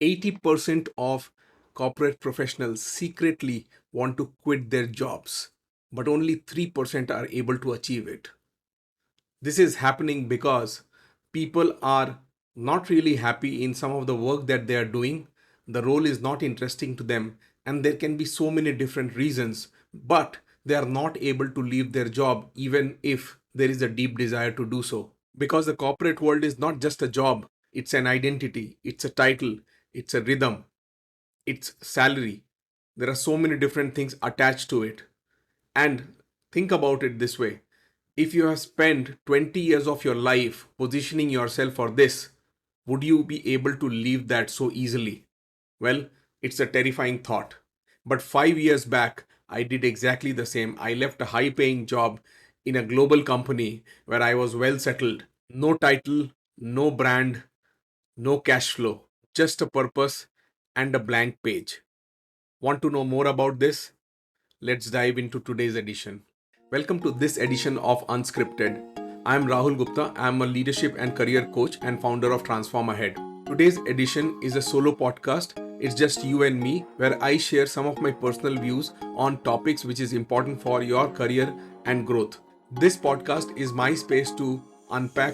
80% of corporate professionals secretly want to quit their jobs, but only 3% are able to achieve it. This is happening because people are not really happy in some of the work that they are doing. The role is not interesting to them, and there can be so many different reasons, but they are not able to leave their job even if there is a deep desire to do so. Because the corporate world is not just a job, it's an identity, it's a title, it's a rhythm, it's salary. There are so many different things attached to it. And think about it this way: if you have spent 20 years of your life positioning yourself for this, would you be able to leave that so easily? Well, it's a terrifying thought. But 5 years back, I did exactly the same. I left a high paying job in a global company where I was well settled. No title, no brand, no cash flow, just a purpose and a blank page. Want to know more about this? Let's dive into today's edition. Welcome to this edition of Unscripted. I am Rahul Gupta. I am a leadership and career coach and founder of Transform Ahead. Today's edition is a solo podcast. It's just you and me, where I share some of my personal views on topics which is important for your career and growth. This podcast is my space to unpack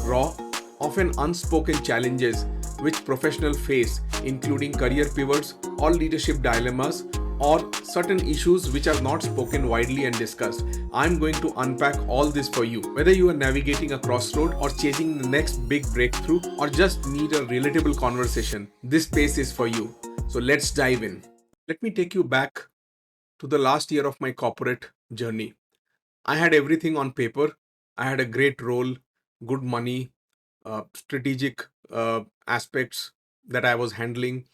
raw, often unspoken challenges which professionals face, including career pivots or leadership dilemmas or certain issues which are not spoken widely and discussed. I'm going to unpack all this for you. Whether you are navigating a crossroad or chasing the next big breakthrough or just need a relatable conversation, this space is for you. So let's dive in. Let me take you back to the last year of my corporate journey. I had everything on paper. I had a great role, good money, strategic aspects that I was handling,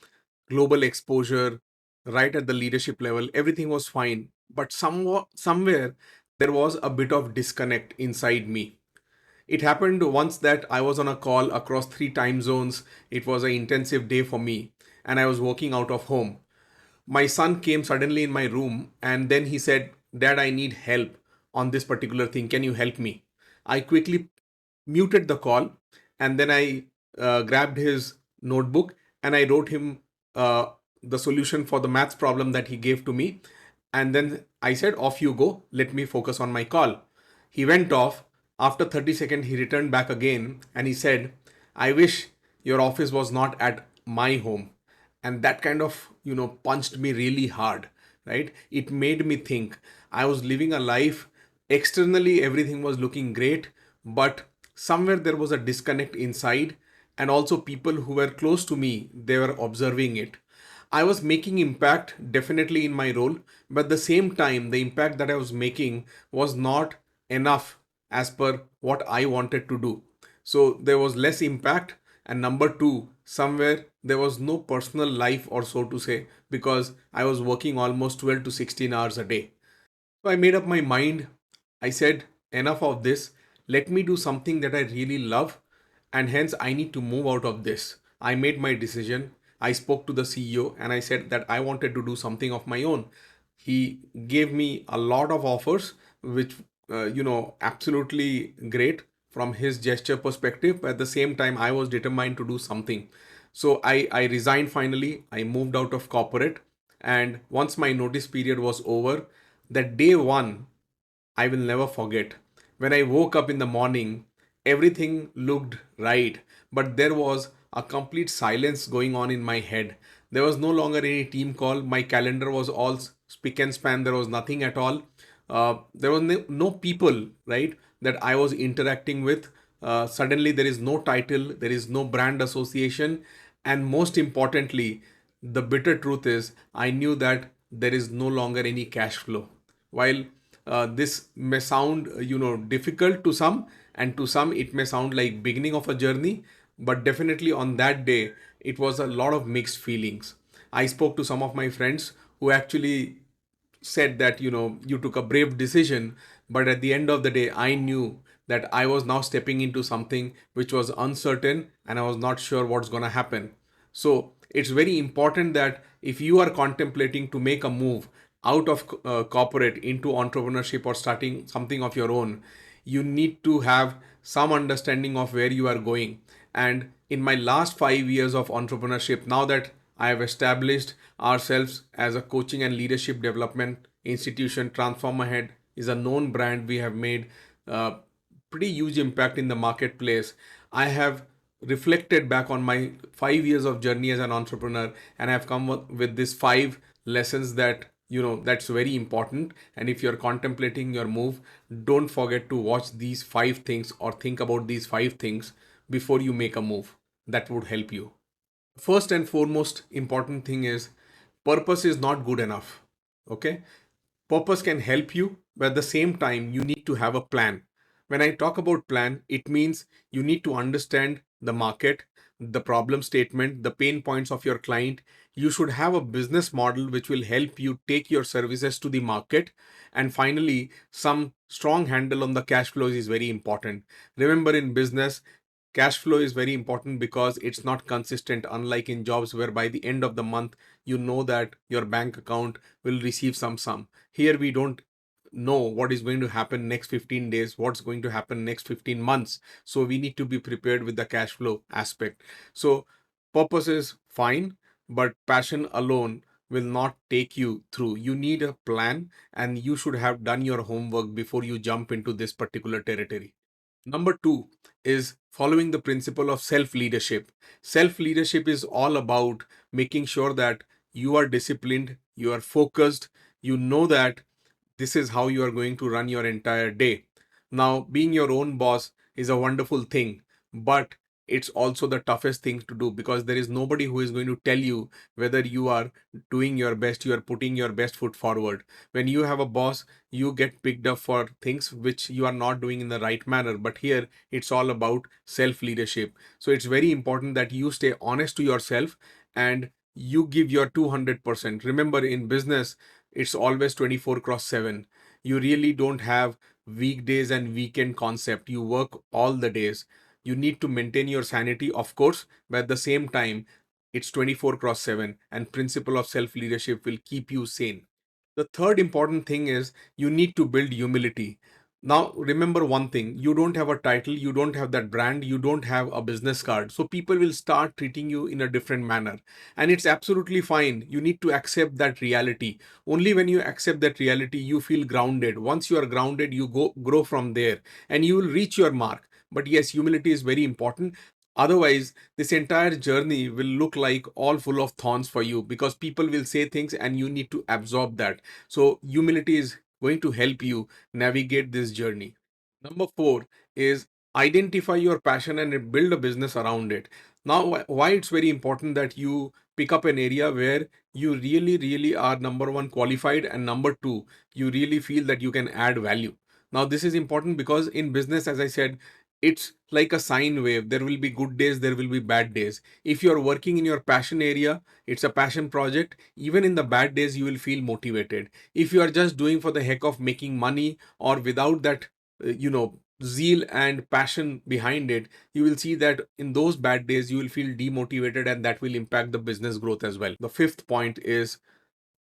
global exposure, right at the leadership level. Everything was fine. But somewhere, there was a bit of disconnect inside me. It happened once that I was on a call across 3 time zones. It was an intensive day for me, and I was working out of home. My son came suddenly in my room and then he said, "Dad, I need help on this particular thing. Can you help me?" I quickly muted the call and then I grabbed his notebook and I wrote him uh, the solution for the maths problem that he gave to me. And then I said, "Off you go. Let me focus on my call." He went off. After 30 seconds, he returned back again and he said, "I wish your office was not at my home." And that kind of punched me really hard, right? It made me think. I was living a life, externally everything was looking great, but somewhere there was a disconnect inside, and also people who were close to me, they were observing it. I was making impact definitely in my role, but at the same time the impact that I was making was not enough as per what I wanted to do. So there was less impact, and number two, somewhere there was no personal life, or so to say, because I was working almost 12 to 16 hours a day. So I made up my mind. I said, enough of this. Let me do something that I really love, and hence I need to move out of this. I made my decision. I spoke to the CEO and I said that I wanted to do something of my own. He gave me a lot of offers, which, absolutely great from his gesture perspective. But at the same time, I was determined to do something. So I resigned finally. I moved out of corporate. And once my notice period was over, that day one, I will never forget. When I woke up in the morning, everything looked right, but there was a complete silence going on in my head. There was no longer any team call. My calendar was all spick and span. There was nothing at all. There was no people, right, that I was interacting with. Suddenly, there is no title, there is no brand association, and most importantly, the bitter truth is, I knew that there is no longer any cash flow. While this may sound difficult to some, and to some it may sound like beginning of a journey, but definitely on that day it was a lot of mixed feelings. I spoke to some of my friends who actually said that you took a brave decision, but at the end of the day I knew that I was now stepping into something which was uncertain and I was not sure what's going to happen. So it's very important that if you are contemplating to make a move out of corporate into entrepreneurship or starting something of your own, you need to have some understanding of where you are going. And in my last 5 years of entrepreneurship, now that I have established ourselves as a coaching and leadership development institution, Transform Ahead is a known brand. We have made uh, pretty huge impact in the marketplace. I have reflected back on my 5 years of journey as an entrepreneur, and I have come up with these five lessons that that's very important. And if you're contemplating your move, don't forget to watch these five things or think about these five things before you make a move. That would help you. First and foremost important thing is purpose is not good enough. Okay, purpose can help you, but at the same time you need to have a plan. When I talk about plan, it means you need to understand the market, the problem statement, the pain points of your client. You should have a business model which will help you take your services to the market. And finally, some strong handle on the cash flows is very important. Remember, in business, cash flow is very important because it's not consistent, unlike in jobs where by the end of the month you know that your bank account will receive some sum. Here we don't know what is going to happen next 15 days, what's going to happen next 15 months. So we need to be prepared with the cash flow aspect. So purpose is fine, but passion alone will not take you through. You need a plan, and you should have done your homework before you jump into this particular territory. Number two is following the principle of self leadership. Self leadership is all about making sure that you are disciplined, you are focused, you know that this is how you are going to run your entire day. Now, being your own boss is a wonderful thing, but it's also the toughest thing to do because there is nobody who is going to tell you whether you are doing your best, you are putting your best foot forward. When you have a boss, you get picked up for things which you are not doing in the right manner. But here, it's all about self leadership. So it's very important that you stay honest to yourself and you give your 200%. Remember, in business, it's always 24 cross 7. You really don't have weekdays and weekend concept. You work all the days. You need to maintain your sanity, of course, but at the same time, it's 24 cross 7, and principle of self leadership will keep you sane. The third important thing is you need to build humility. Now, remember one thing, you don't have a title, you don't have that brand, you don't have a business card. So, people will start treating you in a different manner. And it's absolutely fine. You need to accept that reality. Only when you accept that reality, you feel grounded. Once you are grounded, you grow from there and you will reach your mark. But yes, humility is very important. Otherwise, this entire journey will look like all full of thorns for you because people will say things and you need to absorb that. So, humility is going to help you navigate this journey. Number four is identify your passion and build a business around it. Now, why it's very important that you pick up an area where you really, really are number one qualified, and number two, you really feel that you can add value. Now, this is important because in business, as I said, it's like a sine wave. There will be good days, there will be bad days. If you're working in your passion area, it's a passion project. Even in the bad days, you will feel motivated. If you are just doing for the heck of making money or without that, zeal and passion behind it, you will see that in those bad days, you will feel demotivated and that will impact the business growth as well. The fifth point is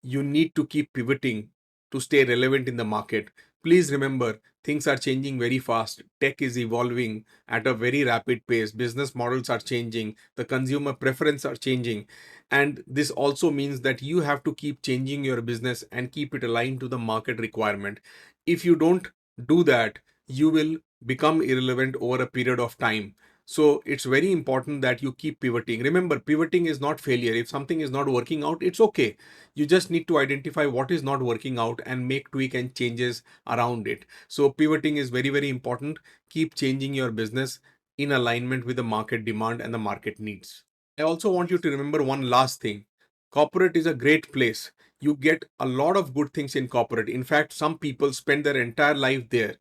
you need to keep pivoting to stay relevant in the market. Please remember, things are changing very fast. Tech is evolving at a very rapid pace. Business models are changing. The consumer preference are changing. And this also means that you have to keep changing your business and keep it aligned to the market requirement. If you don't do that, you will become irrelevant over a period of time. So it's very important that you keep pivoting. Remember, pivoting is not failure. If something is not working out, it's okay. You just need to identify what is not working out and make tweak and changes around it. So pivoting is very, very important. Keep changing your business in alignment with the market demand and the market needs. I also want you to remember one last thing. Corporate is a great place. You get a lot of good things in corporate. In fact, some people spend their entire life there.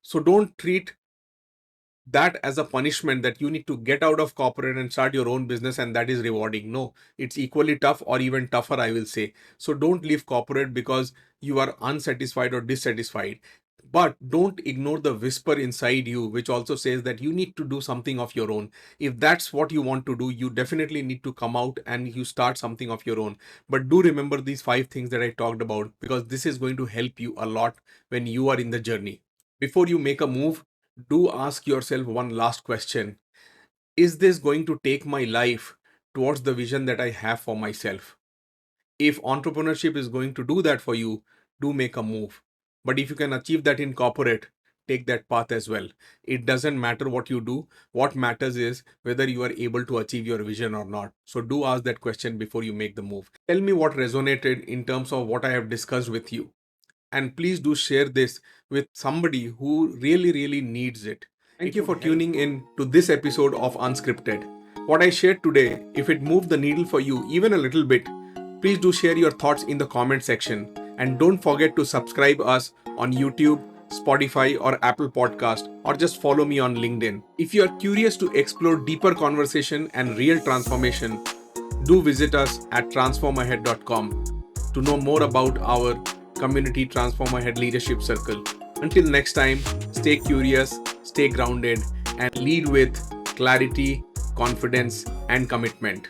So don't treat that as a punishment that you need to get out of corporate and start your own business and that is rewarding. No, it's equally tough or even tougher, I will say. So don't leave corporate because you are unsatisfied or dissatisfied. But don't ignore the whisper inside you, which also says that you need to do something of your own. If that's what you want to do, you definitely need to come out and you start something of your own. But do remember these five things that I talked about because this is going to help you a lot when you are in the journey. Before you make a move, do ask yourself one last question. Is this going to take my life towards the vision that I have for myself? If entrepreneurship is going to do that for you, do make a move. But if you can achieve that in corporate, take that path as well. It doesn't matter what you do. What matters is whether you are able to achieve your vision or not. So do ask that question before you make the move. Tell me what resonated in terms of what I have discussed with you. And please do share this with somebody who really needs it. Thank you for tuning in to this episode of Unscripted. What I shared today, if it moved the needle for you even a little bit, please do share your thoughts in the comment section. And don't forget to subscribe us on YouTube, Spotify, or Apple Podcast, or just follow me on LinkedIn. If you are curious to explore deeper conversation and real transformation, do visit us at transformahead.com to know more about our community Transform Ahead Leadership Circle. Until next time, stay curious, stay grounded, and lead with clarity, confidence, and commitment.